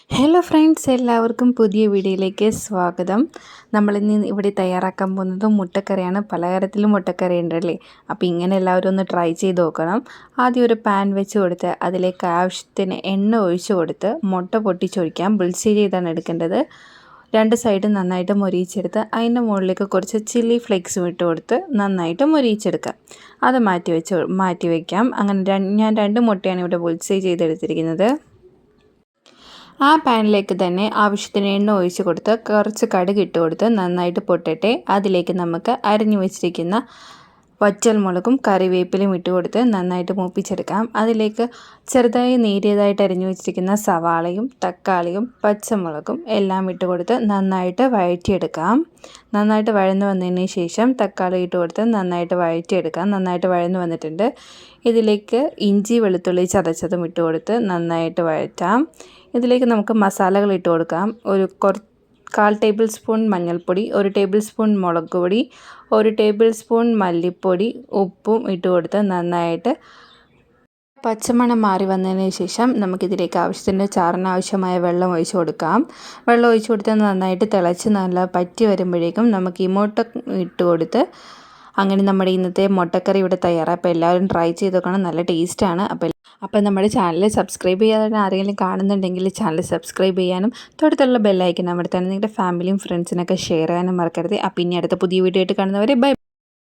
Hello friends, എല്ലാവർക്കും പുതിയ വീഡിയോയിലേക്ക് സ്വാഗതം. നമ്മളിന്ന് ഇവിടെ തയ്യാറാക്കാൻ പോകുന്നത് മുട്ടക്കറിയാണ്. പലതരത്തിലും മുട്ടക്കറി ഉണ്ടല്ലേ. അപ്പോൾ ഇങ്ങനെ എല്ലാവരും ഒന്ന് ട്രൈ ചെയ്ത് നോക്കണം. ആദ്യം ഒരു പാൻ വെച്ച് കൊടുത്ത് അതിലേക്ക് ആവശ്യത്തിന് എണ്ണ ഒഴിച്ച് കൊടുത്ത് മുട്ട പൊട്ടിച്ചൊഴിക്കാം. ബുൾസൈ ചെയ്താണ് എടുക്കേണ്ടത്. രണ്ട് സൈഡും നന്നായിട്ട് മൊരിയിച്ചെടുത്ത് അതിൻ്റെ മുകളിലേക്ക് കുറച്ച് ചില്ലി ഫ്ലേക്സും ഇട്ട് കൊടുത്ത് നന്നായിട്ട് മൊരിയിച്ചെടുക്കാം. അത് മാറ്റി വയ്ക്കാം. അങ്ങനെ ഞാൻ 2 മുട്ടയാണ് ഇവിടെ ബുൾസൈ ചെയ്തെടുത്തിരിക്കുന്നത്. ആ പാനിലേക്ക് തന്നെ ആവശ്യത്തിന് എണ്ണ ഒഴിച്ച് കൊടുത്ത് കുറച്ച് കടുക് ഇട്ട് കൊടുത്ത് നന്നായിട്ട് പൊട്ടട്ടെ. അതിലേക്ക് നമുക്ക് അരിഞ്ഞു വെച്ചിരിക്കുന്ന വറ്റൽമുളകും കറിവേപ്പിലയും ഇട്ട് കൊടുത്ത് നന്നായിട്ട് മൂപ്പിച്ചെടുക്കാം. അതിലേക്ക് ചെറുതായി നേരിയതായിട്ട് അരിഞ്ഞു വെച്ചിരിക്കുന്ന സവാളയും തക്കാളിയും പച്ചമുളകും എല്ലാം ഇട്ട് കൊടുത്ത് നന്നായിട്ട് വഴറ്റിയെടുക്കാം. നന്നായിട്ട് വഴന്നു വന്നതിന് ശേഷം തക്കാളി ഇട്ട് കൊടുത്ത് നന്നായിട്ട് വഴറ്റിയെടുക്കാം. നന്നായിട്ട് വഴന്നു വന്നിട്ടുണ്ട്. ഇതിലേക്ക് ഇഞ്ചി വെളുത്തുള്ളി ചതച്ചതും ഇട്ട് കൊടുത്ത് നന്നായിട്ട് വഴറ്റാം. ഇതിലേക്ക് നമുക്ക് മസാലകൾ ഇട്ട് കൊടുക്കാം. 1/4 ടേബിൾ സ്പൂൺ മഞ്ഞൾപ്പൊടി, 1 ടേബിൾ സ്പൂൺ മുളക് പൊടി, 1 ടേബിൾ സ്പൂൺ മല്ലിപ്പൊടി, ഉപ്പും ഇട്ട് കൊടുത്ത് നന്നായിട്ട് പച്ചമണം മാറി വന്നതിന് ശേഷം നമുക്കിതിലേക്ക് ആവശ്യത്തിന് ചാറിന് ആവശ്യമായ വെള്ളം ഒഴിച്ച് കൊടുക്കാം. വെള്ളം ഒഴിച്ച് കൊടുത്ത് നന്നായിട്ട് തിളച്ച് നല്ല പറ്റി വരുമ്പോഴേക്കും നമുക്ക് ഈ മുട്ട ഇട്ട് കൊടുത്ത് അങ്ങനെ നമ്മുടെ ഇന്നത്തെ മുട്ടക്കറി ഇവിടെ തയ്യാറാണ്. അപ്പോൾ എല്ലാവരും ട്രൈ ചെയ്ത് നോക്കണം. നല്ല ടേസ്റ്റാണ്. അപ്പോൾ നമ്മുടെ ചാനൽ സബ്സ്ക്രൈബ് ചെയ്യാതെ ആരെങ്കിലും കാണുന്നുണ്ടെങ്കിൽ ചാനൽ സബ്സ്ക്രൈബ് ചെയ്യാനും തൊട്ടടുത്തുള്ള ബെല്ലൈക്കൻ അമർത്താനും നിങ്ങളുടെ ഫാമിലിയും ഫ്രണ്ട്സിനൊക്കെ ഷെയർ ചെയ്യാനും മറക്കരുത്. അപ്പോൾ ഇനി അടുത്ത പുതിയ വീഡിയോ ആയിട്ട് കാണുന്നവരെ ബൈ.